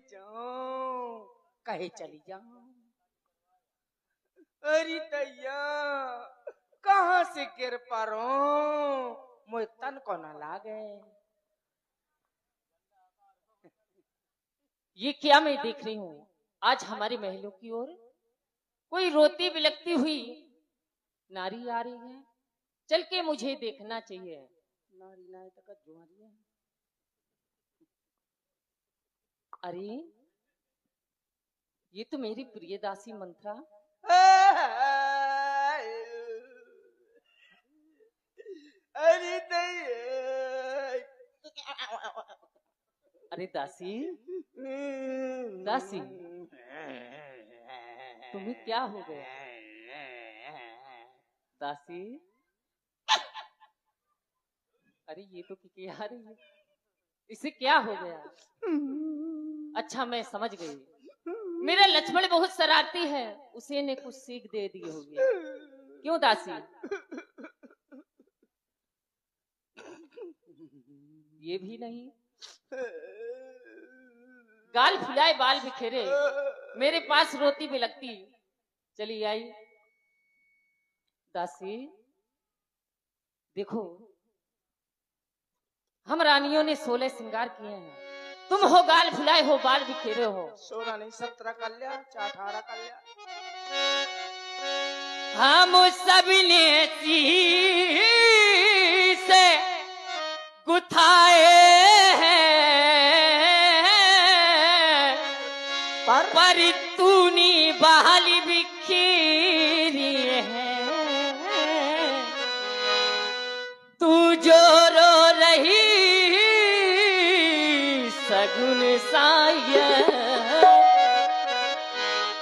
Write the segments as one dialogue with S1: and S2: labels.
S1: जाऊं कहे चली जाऊं। अरे दैया कहाँ से गिर पड़ूं मुझे तन को न लागे।
S2: ये क्या मैं देख रही हूँ? आज हमारे महलों की ओर कोई रोती बिलखती हुई नारी आ रही है। चल के मुझे देखना चाहिए।
S1: नारी नारी तक जुआरी है।
S2: अरे ये तो मेरी प्रिय दासी मंत्रा।
S1: अरे दैया
S2: अरे दासी दासी तुम्हें क्या हो गया? दासी अरे ये तो किकी आ रही है, इसे क्या हो गया? अच्छा मैं समझ गई, मेरा लक्ष्मण बहुत शरारती है, उसे ने कुछ सीख दे दी होगी। क्यों दासी? ये भी नहीं, गाल फुलाए बाल बिखेरे मेरे पास रोती बिलखती चली आई। दासी देखो हम रानियों ने 16 श्रृंगार किए हैं, तुम हो गाल फुलाए हो बाल बिखेरे हो।
S1: 16 नहीं 17 कर लिया, 18 कर लिया।
S2: हम सब ने से गुथाए हैं पर तूनी बहाली बिखेरी है। तू जो रो रही सगुन साया,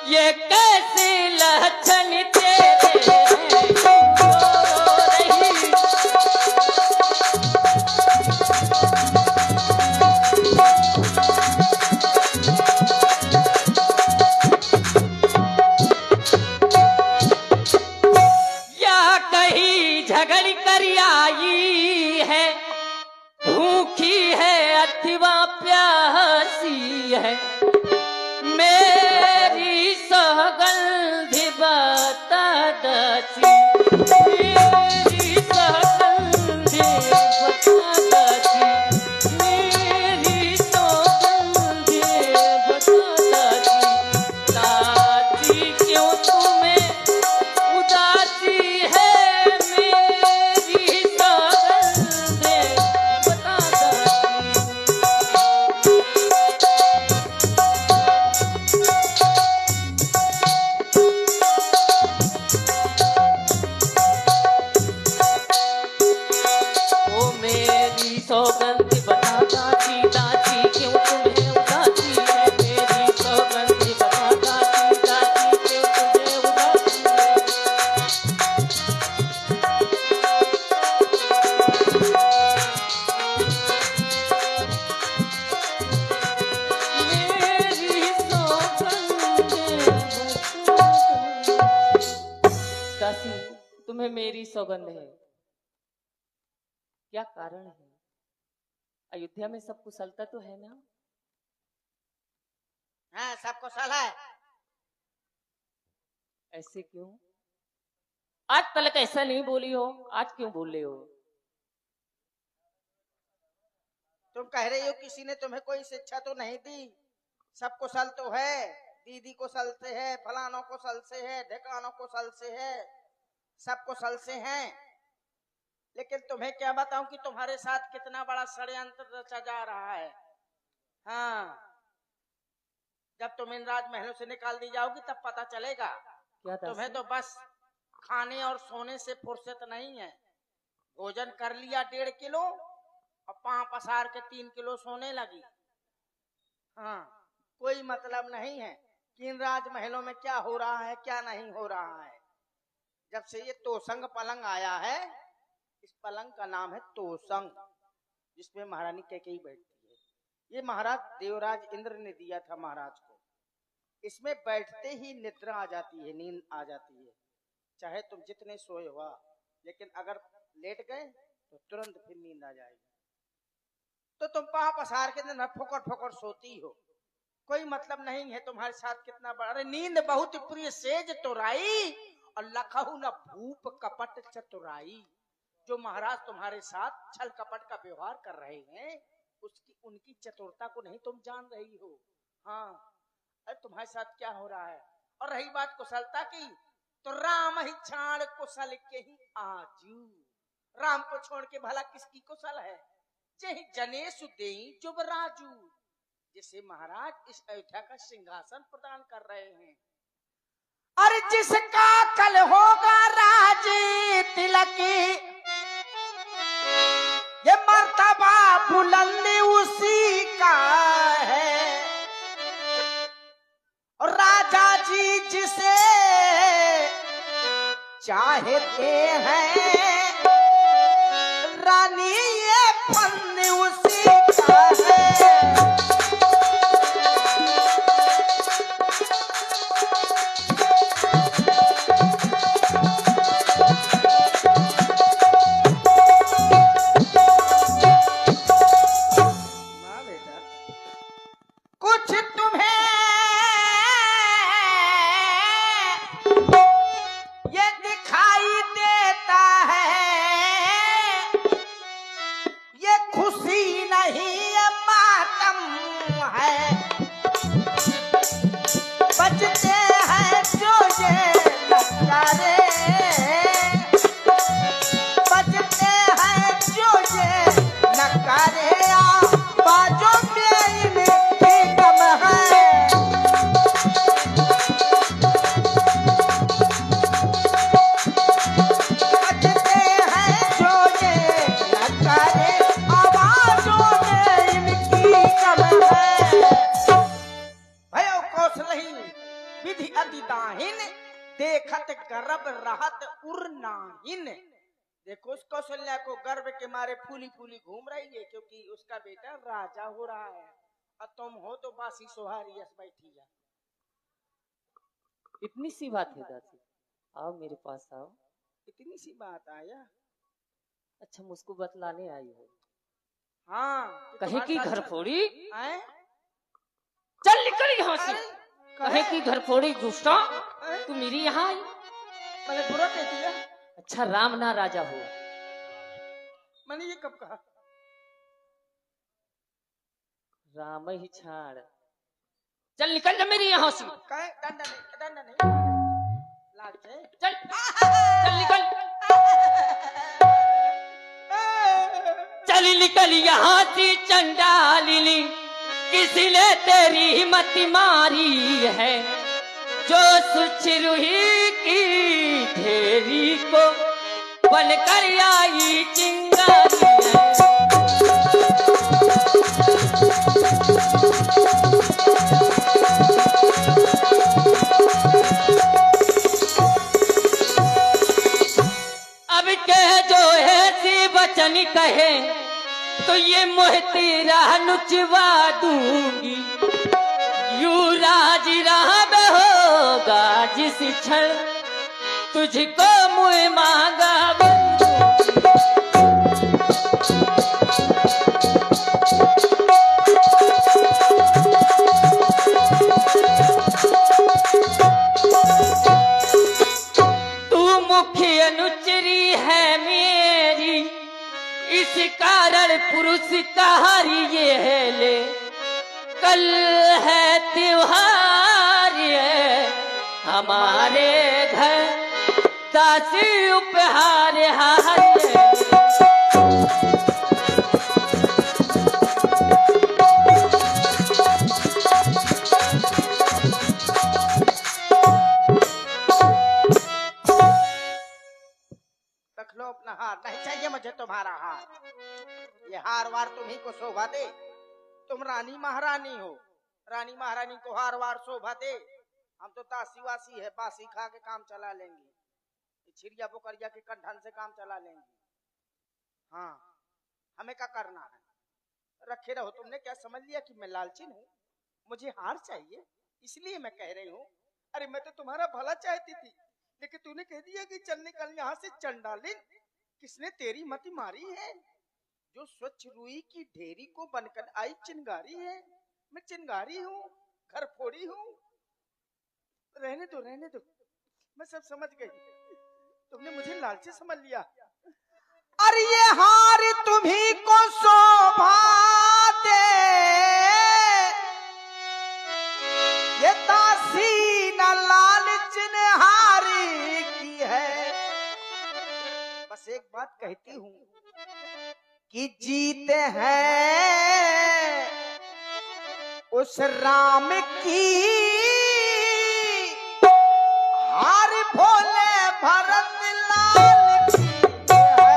S2: ये कैसे लक्षण तेरे जो रो रही। या कहीं झगड़ कर आई है, भूखी है अथवा प्यासी है, मेरी सौगंधी बता दासी, मेरी सौगंधी बता दासी, मेरी सौगंधी बता दासी। दासी क्यों तुम्हें उदासी है, मेरी सौगंधी बता दासी। ओ मेरी सौगंध बता दासी, दासी क्यों तुम्हें उदासी है, मेरी सौगंध बता दासी, दासी क्यों तुम्हें उदासी है। मेरी सौगंध बता दासी, तुम्हें मेरी सौगंध है, क्या कारण है? अयोध्या में सब कुशलता तो है ना?
S1: हाँ सबको सलाह है।
S2: ऐसे क्यों? आज तक ऐसा नहीं बोली हो, आज क्यों बोल रहे हो?
S1: तुम कह रही हो किसी ने तुम्हें कोई शिक्षा तो नहीं दी, सबको सल तो है, दीदी को सल से है, फलानों को सल से है, ढिकानों को सल से है, सबको सल से हैं। लेकिन तुम्हें क्या बताऊं कि तुम्हारे साथ कितना बड़ा षड्यंत्र रचा जा रहा है। हाँ जब तुम इन राजमहलों से निकाल दी जाओगी तब पता चलेगा।
S2: क्या
S1: तुम्हें तो बस खाने और सोने से फुर्सत नहीं है। भोजन कर लिया 1.5 किलो और पांव पसार के 3 किलो सोने लगी। हाँ कोई मतलब नहीं है कि इन राजमहलों में क्या हो रहा है क्या नहीं हो रहा है। जब से ये तोसंग पलंग आया है, इस पलंग का नाम है तोसंग, जिसमें महारानी कैकेयी बैठती है। ये महाराज देवराज इंद्र ने दिया था महाराज को। इसमें बैठते ही निद्रा आ जाती है, नींद आ जाती है, चाहे तुम जितने सोए हुआ, लेकिन अगर लेट गए तो तुरंत फिर नींद आ जाएगी। तो तुम पांव पसार के दिन फुकड़ फुकड़ सोती हो। कोई मतलब नहीं है तुम्हारे साथ कितना बड़ा। अरे नींद बहुत प्रिय सेज तोराई और लखहु न भूप कपट चतुराई। जो महाराज तुम्हारे साथ छल कपट का व्यवहार कर रहे हैं उसकी उनकी चतुरता को नहीं तुम जान रही हो। हाँ, अरे तुम्हारे साथ क्या हो रहा है। और रही बात कुशलता की, तो राम ही छाड़ कुशल के ही आजू। राम को छोड़ के भला किसकी कुशल है। चाहे जनेशु देई जुबराजू, जिसे महाराज इस अयोध्या का सिंहासन प्रदान कर रहे हैं। अरे जिसका कल होगा राज तिलक, ये मर्तबा बुलंद उसी का है। और राजा जी जिसे चाहते हैं, रानी ये फन उसी का है। कुछ तुम्हें ये दिखाई देता है, ये खुशी नहीं ये मातम है। बजते हैं जो ये नगारे, बजते हैं जो ये नगारे, बाजों में इनकी दम है। बजते हैं जो ये नगारे, आवाजों में इनकी दम है। भयो कौशलहीन विधि अति दाहिन, देखत गर्भ रहत उर्नाहिन। देखो उस कौशल्या को गर्व के मारे फूली फूली घूम रही है, क्योंकि उसका बेटा राजा हो रहा है और तुम हो तो बासी सोहारी यस बैठी जा।
S2: इतनी सी बात है दासी, आओ मेरे पास आओ।
S1: इतनी सी बात आया।
S2: अच्छा मुझको बतलाने आई हो।
S1: हाँ,
S2: कहीं की घर फोड़ी,
S1: आए?
S2: चल निकल यहाँ से।
S1: अरे,
S2: कहीं की घर फोड़ी दुष्टा,
S1: अरे,
S2: तू मेरी यहाँ आई।
S1: मैंने बुरा कह दिया।
S2: अच्छा राम ना राजा हो।
S1: मैंने ये कब कहा।
S2: राम ही छाड़, चल निकल जा मेरी यहाँ से।
S1: कहे डंडा नहीं लाग जाए।
S2: चल चल निकल, चल निकल यहाँ से चंडालिनी, किसी ने तेरी मत मारी है। जो सुचरुही की ढेरी को बनकर आई चिंगारी है। अब कह जो है सी वचन कहे, तो ये मोह तेरा नुचवा दूंगी। युवराज राम होगा जिस क्षण, तुझको मुँह मांगा तू मुख्य अनुचरी है मेरी, इस कारण पुरुष कहारी ये है ले। कल है त्योहार है हमारे घर, दासी उपहार हार।
S1: रख लो अपना हार, नहीं चाहिए मुझे तुम्हारा हार। ये हार वार तुम्ही को शोभा दे। तुम रानी महारानी हो, रानी महारानी को हार वार शोभा दे। हम तो तासी वासी है, बासी खा के काम चला लेंगे, छिड़िया बोकरिया के कंठन से काम चला लेंगे। हाँ, हमें क्या करना है। रखे रहो। तुमने क्या समझ लिया कि मैं लालची हूँ, मुझे हार चाहिए इसलिए मैं कह रही हूँ। अरे मैं तो तुम्हारा भला चाहती थी, लेकिन तूने कह दिया कि चल निकल यहाँ से चंडालिन। किसने तेरी मति मारी है। जो स्वच्छ रुई की ढेरी को बनकर आई चिंगारी है, मैं चिंगारी हूँ। घर फोड़ी हूँ। रहने दो रहने दो, मैं सब समझ गई। तुमने मुझे लालची समझ लिया। अरे ये हार तुम्ही को शोभा दे, ये दासी न लालच ने हारी की है। बस एक बात कहती हूँ कि जीते हैं उस राम की, हार भोले भरत लाल की है।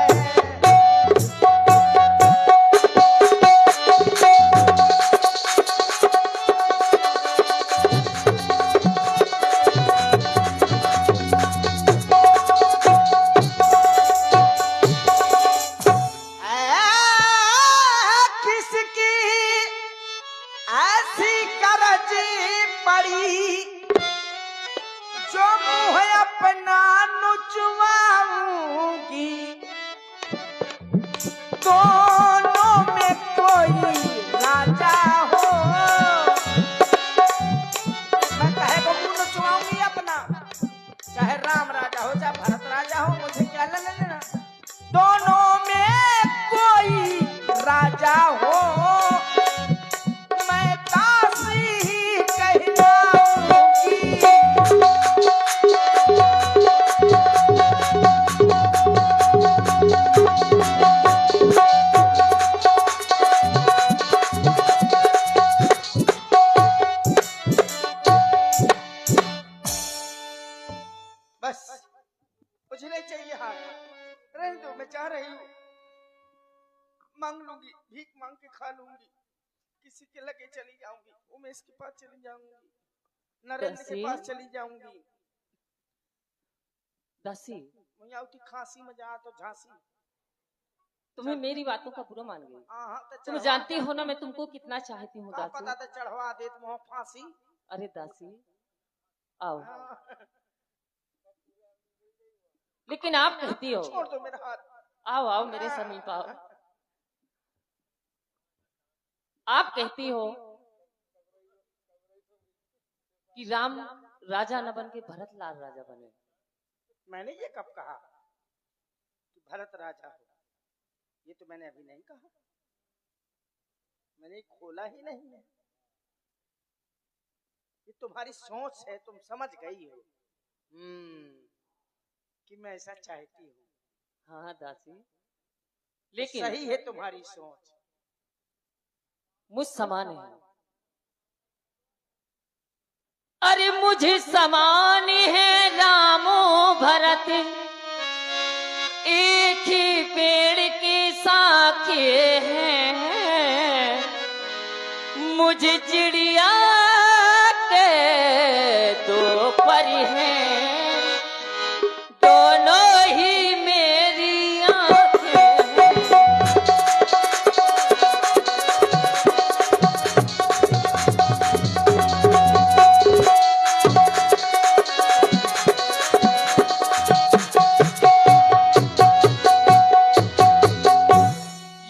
S1: किसकी ऐसी करज पड़ी, जो मुँह अपना नुचवाऊंगी। दोनों में कोई राजा हो, मैं कहे को मुँह नुचवाऊंगी अपना, चाहे राम राजा हो चाहे भरत राजा हो, मुझे क्या लेना। दोनों में कोई राजा हो, मैं दासी ही कहलाऊंगी। बस मुझे नहीं चाहिए हार, रहने दो। मैं जा रही हूँ, मांग लूंगी, भीख मांग के खा लूंगी, किसी के लगे चली जाऊंगी, उमेश के पास चली जाऊंगी, नरेंद्र के पास चली जाऊंगी।
S2: दासी
S1: वहीं आउटी खांसी में जा तो झांसी।
S2: तुम्हें मेरी बातों का बुरा मान गई।
S1: हाँ तो
S2: तुम जानती हो ना मैं तुमको कितना चाहती हूँ दासी।
S1: पता तो चढ़वा दे तुम फांसी।
S2: अरे दासी आओ, लेकिन आप कहती हो,
S1: छोड़ दो मेरा हाथ।
S2: आओ आओ मेरे समीप आओ। आप कहती हो कि राम राजा न बन के भरत लाल राजा बने।
S1: मैंने ये कब कहा कि भरत राजा हो? ये तो मैंने अभी नहीं कहा, मैंने खोला ही नहीं है। ये तुम्हारी सोच है, तुम समझ गई हो कि मैं ऐसा चाहती हूँ।
S2: हाँ दासी, लेकिन
S1: सही है तुम्हारी सोच,
S2: मुझ समान है। अरे मुझे समान है रामो भरत, एक ही पेड़ के शाखे हैं। मुझे चिड़िया के दो पर हैं, दोनों ही मेरी आंखें हैं।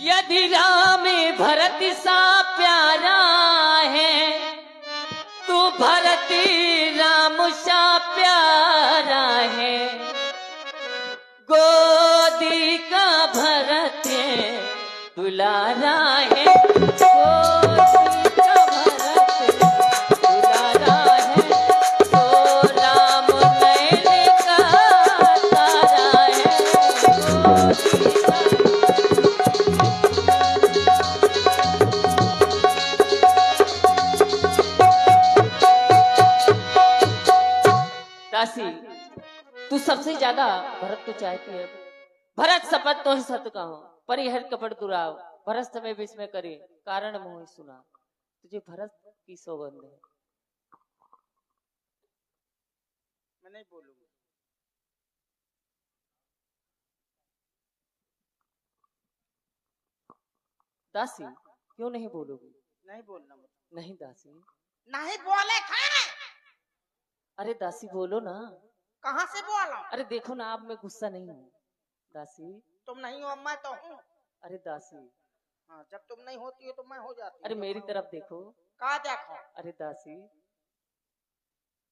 S2: यदि राम भरत सा प्यारा है, तो भरत राम सा प्यारा है। गोदी का भरत दुलारा है, गोदी का भरत दुलारा है। तो राम नैन का तारा है, गोदी का। दासी तू सबसे ज्यादा भरत को चाहती है। भरत शपथ तो सत कहो, परिहर कपट दुराव। भरत समय विस्मय करे, कारण मोह सुना। तुझे भरत की सौगंध है।
S1: मैं नहीं बोलूंगा।
S2: दासी क्यों नहीं बोलोगी?
S1: नहीं बोलना मुझे।
S2: नहीं दासी।
S1: नहीं बोले खाए।
S2: अरे दासी बोलो ना।
S1: कहाँ से बोला?
S2: अरे देखो ना, आप मैं गुस्सा नहीं हूँ दासी।
S1: तुम नहीं हो, मैं तो हूँ।
S2: अरे दासी
S1: हाँ, जब तुम नहीं होती हो तो मैं हो जाती
S2: अरे
S1: हूँ।
S2: मेरी तरफ देखो।
S1: का देखो?
S2: अरे दासी,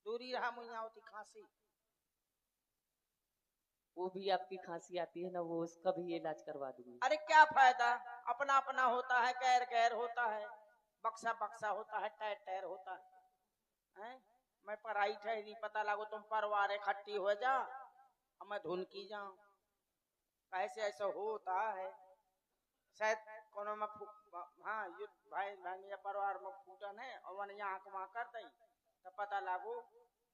S1: दूरी रहा मुझे होती खांसी।
S2: वो भी आपकी खांसी आती है ना, वो उसका भी इलाज करवा दूंगी।
S1: अरे क्या फायदा, अपना अपना होता है, गैर गैर होता है, बक्सा बक्सा होता है, टैर टैर होता है। मैं पराई ठहरी, पता लागो तुम परवार इकट्ठी हो जा और मैं धुन की जाऊं। कैसे ऐसा होता है? शायद कोनो में हाँ युद्ध भाई भाई परिवार में फूटन है और वन यहाँ वहाँ कर दई तो पता लागो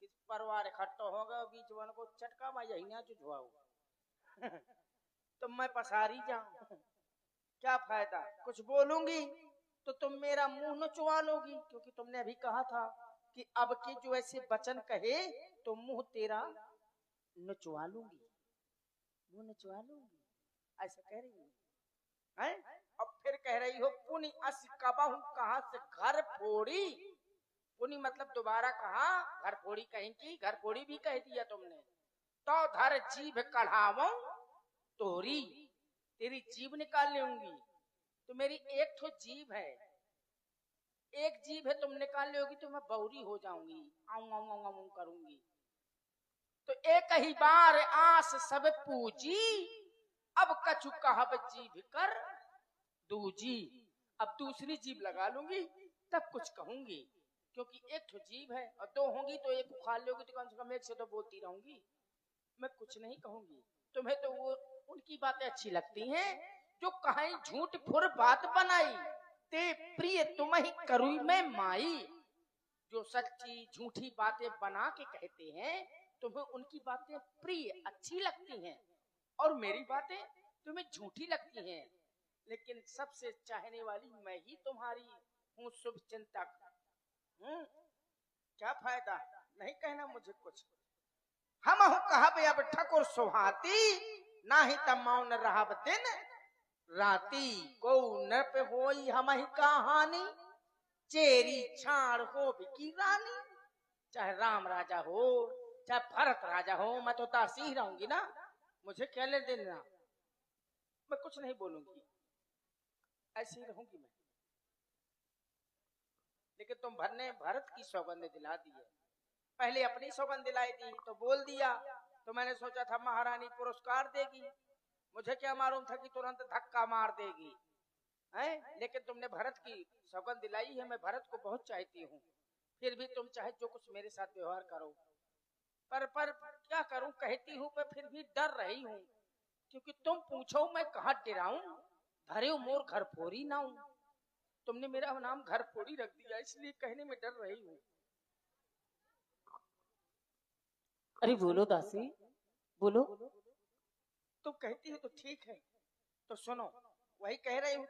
S1: कि परिवार इकट्ठा हो गए, बीच वन को चटका मैं यही ना जुझवाऊ। तो मैं पसारी जाऊं, क्या फायदा? कुछ बोलूंगी तो तुम मेरा मुंह नचवा लोगी, क्योंकि तुमने अभी कहा था कि अब के जो ऐसे वचन कहे तो मुंह तेरा नचवा लूंगी, मुंह नचवा लूंगी, ऐसा कह रही हो हैं? अब फिर कह रही हो पुनि अस कबहू कहां से घर फोड़ी। पुनि मतलब दोबारा कहा, घर फोड़ी कहीं की, घर फोड़ी भी कह दिया तुमने। तो धर जीभ कढ़ावो तोरी, तेरी जीभ निकाल लूंगी। तो मेरी एक तो जीभ है, एक जीभ है, तुम निकाल लोगी तो मैं बौरी हो जाऊंगी, आऊं आऊं आऊं आऊं करूंगी। तो एक ही बार आस सब पूजी, अब कछु कहब जीभ कर दूजी। अब दूसरी जीभ लगा लूंगी तब कुछ कहूंगी, क्योंकि एक तो जीभ है और दो होंगी तो एक उखाड़ लोगी तो कम से कम एक से तो बोलती रहूंगी, मैं कुछ नहीं कहूंगी। तुम्हें तो वो उनकी बातें अच्छी लगती हैं जो कहीं झूठ फुर बात बनाई, ते प्रिय तुम ही करुई में माई। जो सच्ची झूठी बातें बना के कहते हैं तुम्हें उनकी बातें प्रिय अच्छी लगती हैं और मेरी बातें तुम्हें झूठी लगती हैं, लेकिन सबसे चाहने वाली मैं ही तुम्हारी हूँ शुभ चिंतक। क्या फायदा, नहीं कहना मुझे कुछ। हम कहबे अब ठकुर सुहाती, ना ही तब मौन रहब दिन राती। को नृप होई हम ही कहानी, चेरी छाड़ हो की रानी। चाहे राम राजा हो चाहे भरत राजा हो, मैं तो दासी ही रहूंगी ना, मुझे क्या ले देना, मैं कुछ नहीं बोलूंगी, ऐसी ही रहूंगी मैं। लेकिन तुम भरत की सौगंध दिला दी है, पहले अपनी सौगंध दिलाई थी तो बोल दिया, तो मैंने सोचा था महारानी पुरस्कार देगी, मुझे क्या मालूम था कि तुरंत धक्का मार देगी है। लेकिन तुमने भरत की सौगंध दिलाई है, मैं भरत को बहुत चाहती हूँ, फिर भी तुम चाहे जो कुछ मेरे साथ व्यवहार करो, पर क्या करूं, कहती हूँ पर फिर भी डर रही हूँ, क्योंकि तुम पूछो मैं कहाँ डराऊं, धरे मोर घर फोड़ी ना हूं। तुमने मेरा नाम घर फोड़ी रख दिया, इसलिए कहने में डर रही हूँ।
S2: अरे बोलो दासी, बोलो।
S1: तुम कहती हो तो ठीक है, तो सुनो, वही कह रही हूँ।